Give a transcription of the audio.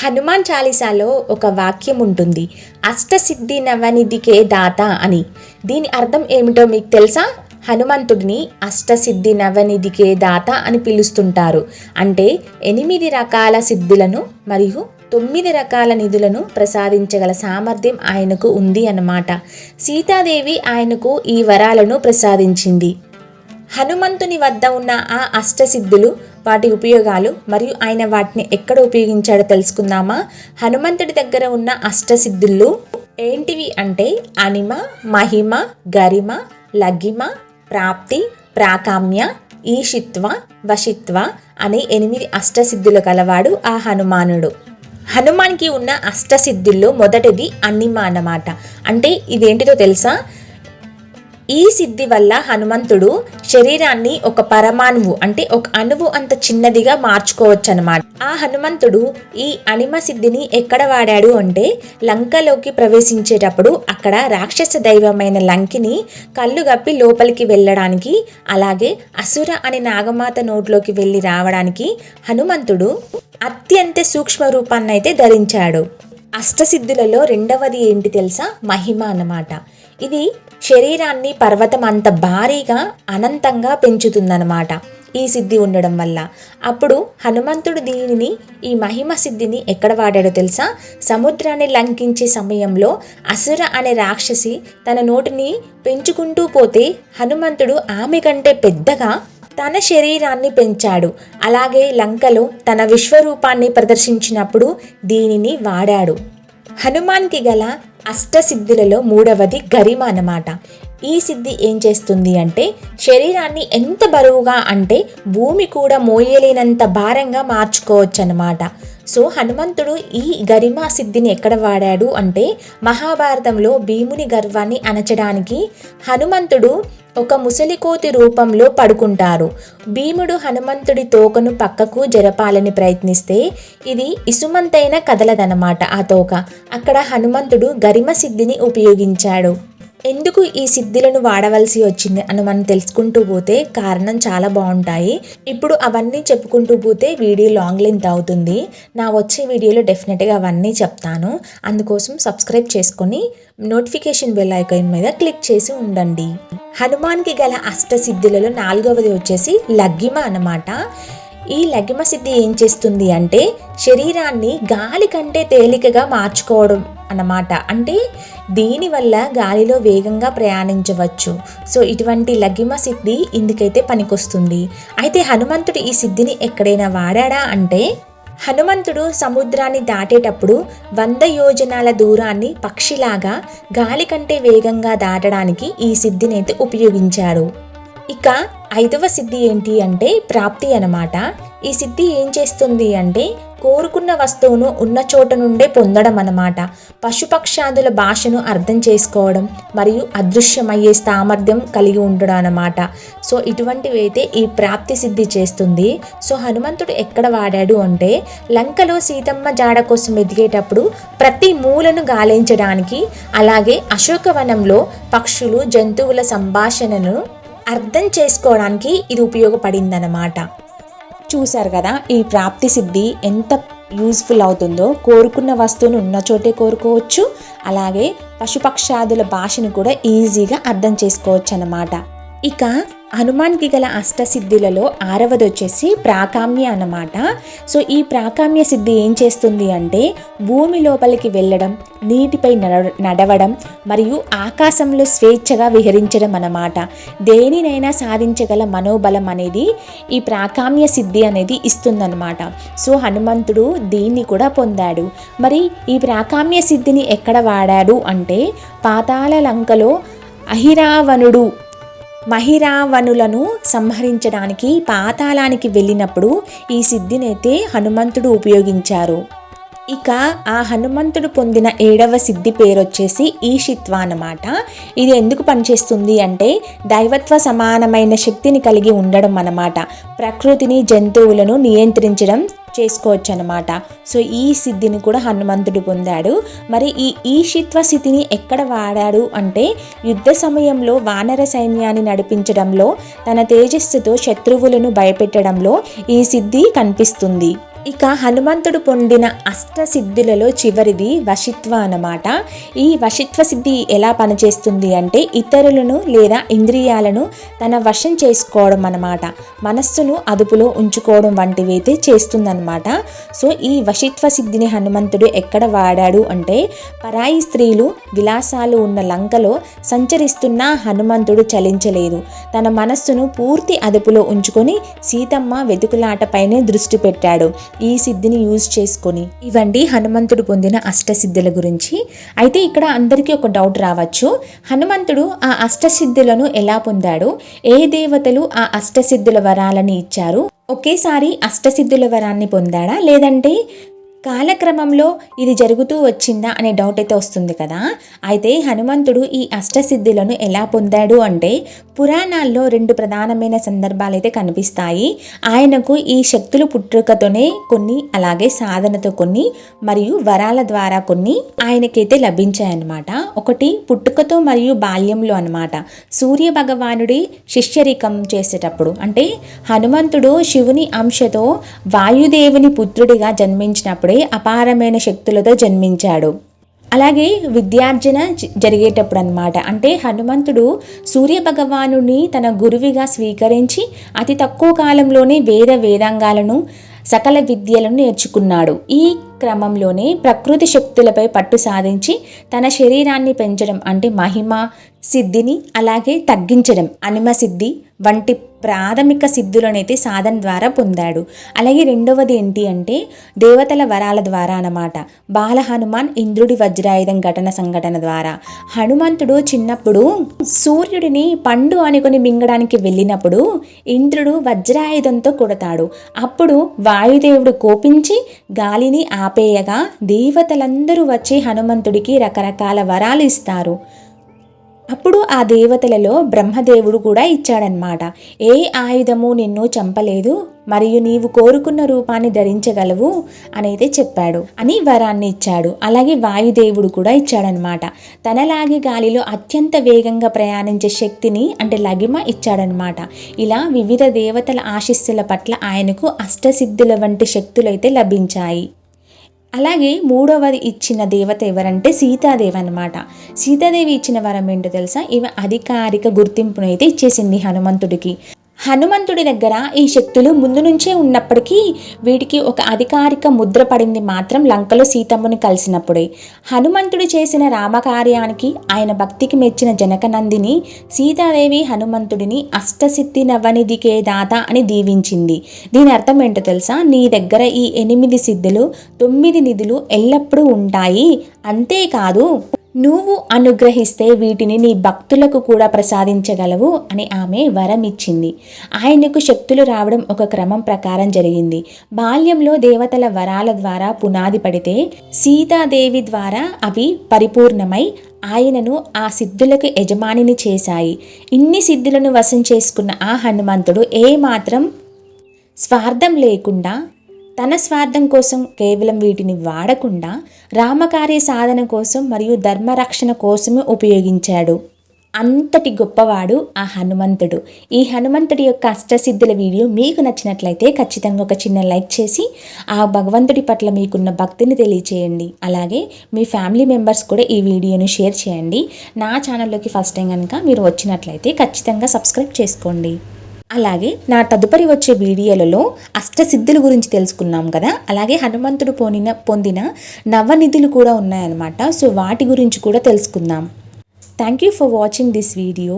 హనుమాన్ చాలీసాలో ఒక వాక్యం ఉంటుంది, అష్టసిద్ధి నవనిధికే దాత అని. దీని అర్థం ఏమిటో మీకు తెలుసా? హనుమంతుడిని అష్టసిద్ధి నవనిధికే దాత అని పిలుస్తుంటారు. అంటే 8 రకాల సిద్ధులను మరియు 9 రకాల నిధులను ప్రసాదించగల సామర్థ్యం ఆయనకు ఉంది అన్నమాట. సీతాదేవి ఆయనకు ఈ వరాలను ప్రసాదించింది. హనుమంతుని వద్ద ఉన్న ఆ అష్టసిద్ధులు, వాటి ఉపయోగాలు మరియు ఆయన వాటిని ఎక్కడ ఉపయోగించాడో తెలుసుకుందామా? హనుమంతుడి దగ్గర ఉన్న అష్టసిద్ధులు ఏంటివి అంటే అనిమ, మహిమ, గరిమ, లఘిమ, ప్రాప్తి, ప్రాకామ్య, ఈషిత్వ, వశిత్వ అనే 8 అష్టసిద్ధులు కలవాడు ఆ హనుమానుడు. హనుమాన్కి ఉన్న అష్టసిద్ధుల్లో మొదటిది అనిమ అన్నమాట. అంటే ఇదేంటిదో తెలుసా? ఈ సిద్ధి వల్ల హనుమంతుడు శరీరాన్ని ఒక పరమాణువు అంటే ఒక అణువు అంత చిన్నదిగా మార్చుకోవచ్చు అన్నమాట. ఆ హనుమంతుడు ఈ అనిమ సిద్ధిని ఎక్కడ వాడాడు అంటే లంకలోకి ప్రవేశించేటప్పుడు అక్కడ రాక్షస దైవమైన లంకిని కళ్ళు గప్పి లోపలికి వెళ్ళడానికి, అలాగే అసుర అనే నాగమాత నోట్లోకి వెళ్ళి రావడానికి హనుమంతుడు అత్యంత సూక్ష్మ రూపాన్ని అయితే ధరించాడు. అష్టసిద్ధులలో రెండవది ఏంటి తెలుసా? మహిమ అన్నమాట. ఇది శరీరాన్ని పర్వతం అంత భారీగా అనంతంగా పెంచుతుందన్నమాట ఈ సిద్ధి ఉండడం వల్ల. అప్పుడు హనుమంతుడు ఈ మహిమ సిద్ధిని ఎక్కడ వాడాడో తెలుసా? సముద్రాన్ని లంకించే సమయంలో అసుర అనే రాక్షసి తన నోటిని పెంచుకుంటూ పోతే హనుమంతుడు ఆమె కంటే పెద్దగా తన శరీరాన్ని పెంచాడు. అలాగే లంకలో తన విశ్వరూపాన్ని ప్రదర్శించినప్పుడు దీనిని వాడాడు. హనుమాన్కి గల అష్టసిద్ధులలో మూడవది గరిమ అన్నమాట. ఈ సిద్ధి ఏం చేస్తుంది అంటే శరీరాన్ని ఎంత బరువుగా అంటే భూమి కూడా మోయలేనంత భారంగా మార్చుకోవచ్చు అన్నమాట. సో హనుమంతుడు ఈ గరిమా సిద్ధిని ఎక్కడ వాడాడు అంటే మహాభారతంలో భీముని గర్వాన్ని అణచడానికి హనుమంతుడు ఒక ముసలికోతి రూపంలో పడుకుంటారు. భీముడు హనుమంతుడి తోకను పక్కకు జరపాలని ప్రయత్నిస్తే ఇది ఇసుమంతైన కదలదనమాట ఆ తోక. అక్కడ హనుమంతుడు గరిమ సిద్ధిని ఉపయోగించాడు. ఎందుకు ఈ సిద్ధులను వాడవలసి వచ్చింది అని మనం తెలుసుకుంటూ పోతే కారణం చాలా బాగుంటాయి. ఇప్పుడు అవన్నీ చెప్పుకుంటూ పోతే వీడియో లాంగ్ లెంత్ అవుతుంది. నా వచ్చే వీడియోలో డెఫినెట్గా అవన్నీ చెప్తాను. అందుకోసం సబ్స్క్రైబ్ చేసుకొని నోటిఫికేషన్ బెల్ ఐకాన్ మీద క్లిక్ చేసి ఉండండి. హనుమాన్కి గల అష్టసిద్ధులలో నాలుగవది వచ్చేసి లఘిమ అన్నమాట. ఈ లఘిమ సిద్ధి ఏం చేస్తుంది అంటే శరీరాన్ని గాలి కంటే తేలికగా మార్చుకోవడం అన్నమాట. అంటే దీనివల్ల గాలిలో వేగంగా ప్రయాణించవచ్చు. సో ఇటువంటి లఘిమ సిద్ధి ఇందుకైతే పనికొస్తుంది. అయితే హనుమంతుడు ఈ సిద్ధిని ఎక్కడైనా వాడాడా అంటే హనుమంతుడు సముద్రాన్ని దాటేటప్పుడు 100 యోజనాల దూరాన్ని పక్షిలాగా గాలి కంటే వేగంగా దాటడానికి ఈ సిద్ధిని అయితే ఉపయోగించారు. ఇక 5వ సిద్ధి ఏంటి అంటే ప్రాప్తి అన్నమాట. ఈ సిద్ధి ఏం చేస్తుంది అంటే కోరుకున్న వస్తువును ఉన్న చోట నుండే పొందడం అన్నమాట. పశుపక్షాదుల భాషను అర్థం చేసుకోవడం మరియు అదృశ్యమయ్యే సామర్థ్యం కలిగి ఉండడం అన్నమాట. సో ఇటువంటివి అయితే ఈ ప్రాప్తి సిద్ధి చేస్తుంది. సో హనుమంతుడు ఎక్కడ వాడాడు అంటే లంకలో సీతమ్మ జాడ కోసం ఎదిగేటప్పుడు ప్రతి మూలను గాలించడానికి, అలాగే అశోకవనంలో పక్షులు జంతువుల సంభాషణను అర్థం చేసుకోవడానికి ఇది ఉపయోగపడిందన్నమాట. చూశారు కదా ఈ ప్రాప్తి సిద్ధి ఎంత యూజ్ఫుల్ అవుతుందో. కోరుకున్న వస్తువును ఉన్న చోటే కోరుకోవచ్చు, అలాగే పశుపక్షాదుల భాషను కూడా ఈజీగా అర్థం చేసుకోవచ్చు అన్నమాట. ఇక హనుమాన్కి గల అష్టసిద్ధులలో 6వది వచ్చేసి ప్రాకామ్య అన్నమాట. సో ఈ ప్రాకామ్య సిద్ధి ఏం చేస్తుంది అంటే భూమి లోపలికి వెళ్ళడం, నీటిపై నడవడం మరియు ఆకాశంలో స్వేచ్ఛగా విహరించడం అన్నమాట. దేనినైనా సాధించగల మనోబలం అనేది ఈ ప్రాకామ్య సిద్ధి అనేది ఇస్తుందన్నమాట. సో హనుమంతుడు దీన్ని కూడా పొందాడు. మరి ఈ ప్రాకామ్య సిద్ధిని ఎక్కడ వాడాడు అంటే పాతాళ లంకలో మహిరావణులను సంహరించడానికి పాతాళానికి వెళ్ళినప్పుడు ఈ సిద్ధినైతే హనుమంతుడు ఉపయోగించారు. ఇక ఆ హనుమంతుడు పొందిన 7వ సిద్ధి పేరు వచ్చేసి ఈషిత్వ అన్నమాట. ఇది ఎందుకు పనిచేస్తుంది అంటే దైవత్వ సమానమైన శక్తిని కలిగి ఉండడం అన్నమాట. ప్రకృతిని, జంతువులను నియంత్రించడం చేసుకోవచ్చు అన్నమాట. సో ఈ సిద్ధిని కూడా హనుమంతుడు పొందాడు. మరి ఈ ఈషిత్వ స్థితిని ఎక్కడ వాడాడు అంటే యుద్ధ సమయంలో వానర సైన్యాన్ని నడిపించడంలో, తన తేజస్సుతో శత్రువులను భయపెట్టడంలో ఈ సిద్ధి కనిపిస్తుంది. ఇక హనుమంతుడు పొందిన అష్టసిద్ధులలో చివరిది వశిత్వ అన్నమాట. ఈ వశిత్వ సిద్ధి ఎలా పనిచేస్తుంది అంటే ఇతరులను లేదా ఇంద్రియాలను తన వశం చేసుకోవడం అన్నమాట. మనస్సును అదుపులో ఉంచుకోవడం వంటివి అయితే చేస్తుందన్నమాట. సో ఈ వశిత్వ సిద్ధిని హనుమంతుడు ఎక్కడ వాడాడు అంటే పరాయి స్త్రీలు విలాసాలు ఉన్న లంకలో సంచరిస్తున్న హనుమంతుడు చలించలేదు. తన మనస్సును పూర్తి అదుపులో ఉంచుకొని సీతమ్మ వెతుకులాటపైనే దృష్టి పెట్టాడు. ఈ సిద్ధిని యూజ్ చేసుకొని ఇవండి హనుమంతుడు పొందిన అష్టసిద్ధుల గురించి. అయితే ఇక్కడ అందరికీ ఒక డౌట్ రావచ్చు, హనుమంతుడు ఆ అష్టసిద్ధులను ఎలా పొందాడు, ఏ దేవతలు ఆ అష్టసిద్ధుల వరాలని ఇచ్చారు, ఒకేసారి అష్టసిద్ధుల వరాన్ని పొందాడా లేదంటే కాలక్రమంలో ఇది జరుగుతూ వచ్చిందా అనే డౌట్ అయితే వస్తుంది కదా. అయితే హనుమంతుడు ఈ అష్టసిద్ధులను ఎలా పొందాడు అంటే పురాణాల్లో 2 ప్రధానమైన సందర్భాలు అయితే కనిపిస్తాయి. ఆయనకు ఈ శక్తులు పుట్టుకతోనే కొన్ని, అలాగే సాధనతో కొన్ని, మరియు వరాల ద్వారా కొన్ని ఆయనకైతే లభించాయన్నమాట. ఒకటి పుట్టుకతో మరియు బాల్యంలో అన్నమాట. సూర్య భగవానుడి శిష్యరికం చేసేటప్పుడు అంటే హనుమంతుడు శివుని అంశతో వాయుదేవుని పుత్రుడిగా జన్మించినప్పుడే అపారమైన శక్తులతో జన్మించాడు. అలాగే విద్యార్జన జరిగేటప్పుడు అన్నమాట. అంటే హనుమంతుడు సూర్య భగవానుని తన గురువిగా స్వీకరించి అతి తక్కువ కాలంలోనే వేదాంగాలను సకల విద్యలను నేర్చుకున్నాడు. ఈ క్రమంలోనే ప్రకృతి శక్తులపై పట్టు సాధించి తన శరీరాన్ని పెంచడం అంటే మహిమ సిద్ధిని, అలాగే తగ్గించడం అనిమ సిద్ధి వంటి ప్రాథమిక సిద్ధులనైతే సాధన ద్వారా పొందాడు. అలాగే రెండవది ఏంటి అంటే దేవతల వరాల ద్వారా అన్నమాట. బాల హనుమాన్ ఇంద్రుడి వజ్రాయుధం సంఘటన ద్వారా. హనుమంతుడు చిన్నప్పుడు సూర్యుడిని పండు అనుకుని మింగడానికి వెళ్ళినప్పుడు ఇంద్రుడు వజ్రాయుధంతో కొడతాడు. అప్పుడు వాయుదేవుడు కోపించి గాలిని ఆపేయగా దేవతలందరూ వచ్చి హనుమంతుడికి రకరకాల వరాలు ఇస్తారు. అప్పుడు ఆ దేవతలలో బ్రహ్మదేవుడు కూడా ఇచ్చాడనమాట. ఏ ఆయుధము నిన్ను చంపలేదు, మరియు నీవు కోరుకున్న రూపాన్ని ధరించగలవు అనైతే చెప్పాడు అని వరాన్ని ఇచ్చాడు. అలాగే వాయుదేవుడు కూడా ఇచ్చాడనమాట. తనలాగే గాలిలో అత్యంత వేగంగా ప్రయాణించే శక్తిని అంటే లగిమ ఇచ్చాడనమాట. ఇలా వివిధ దేవతల ఆశీస్సుల పట్ల ఆయనకు అష్టసిద్ధుల వంటి శక్తులైతే లభించాయి. అలాగే మూడవది ఇచ్చిన దేవత ఎవరంటే సీతాదేవి అన్నమాట. సీతాదేవి ఇచ్చిన వరం ఏంటో తెలుసా, ఈమె అధికారిక గుర్తింపును అయితే ఇచ్చేసింది హనుమంతుడికి. హనుమంతుడి దగ్గర ఈ శక్తులు ముందు నుంచే ఉన్నప్పటికీ వీటికి ఒక అధికారిక ముద్ర పడింది మాత్రం లంకలో సీతమ్మని కలిసినప్పుడే. హనుమంతుడు చేసిన రామకార్యానికి ఆయన భక్తికి మెచ్చిన జనకనందిని సీతాదేవి హనుమంతుడిని అష్టసిద్ధి నవనిధికే దాత అని దీవించింది. దీని అర్థం ఏంటో తెలుసా, నీ దగ్గర ఈ 8 సిద్ధులు 9 నిధులు ఎల్లప్పుడూ ఉంటాయి, అంతేకాదు నువ్వు అనుగ్రహిస్తే వీటిని నీ భక్తులకు కూడా ప్రసాదించగలవు అని ఆమె వరం ఇచ్చింది. ఆయనకు శక్తులు రావడం ఒక క్రమం ప్రకారం జరిగింది. బాల్యంలో దేవతల వరాల ద్వారా పునాది పడితే సీతాదేవి ద్వారా అవి పరిపూర్ణమై ఆయనను ఆ సిద్ధులకు యజమానిని చేశాయి. ఇన్ని సిద్ధులను వశం చేసుకున్న ఆ హనుమంతుడు ఏమాత్రం స్వార్థం లేకుండా, తన స్వార్థం కోసం కేవలం వీటిని వాడకుండా రామకార్య సాధన కోసం మరియు ధర్మరక్షణ కోసమే ఉపయోగించాడు. అంతటి గొప్పవాడు ఆ హనుమంతుడు. ఈ హనుమంతుడి యొక్క అష్టసిద్ధుల వీడియో మీకు నచ్చినట్లయితే ఖచ్చితంగా ఒక చిన్న లైక్ చేసి ఆ భగవంతుడి పట్ల మీకున్న భక్తిని తెలియచేయండి. అలాగే మీ ఫ్యామిలీ మెంబర్స్ కూడా ఈ వీడియోను షేర్ చేయండి. నా ఛానల్లోకి ఫస్ట్ టైం కనుక మీరు వచ్చినట్లయితే ఖచ్చితంగా సబ్స్క్రైబ్ చేసుకోండి. అలాగే నా తదుపరి వచ్చే వీడియోలలో అష్టసిద్ధుల గురించి తెలుసుకున్నాం కదా, అలాగే హనుమంతుడు పొందిన నవనిధులు కూడా ఉన్నాయన్నమాట. సో వాటి గురించి కూడా తెలుసుకుందాం. Thank you for watching this video.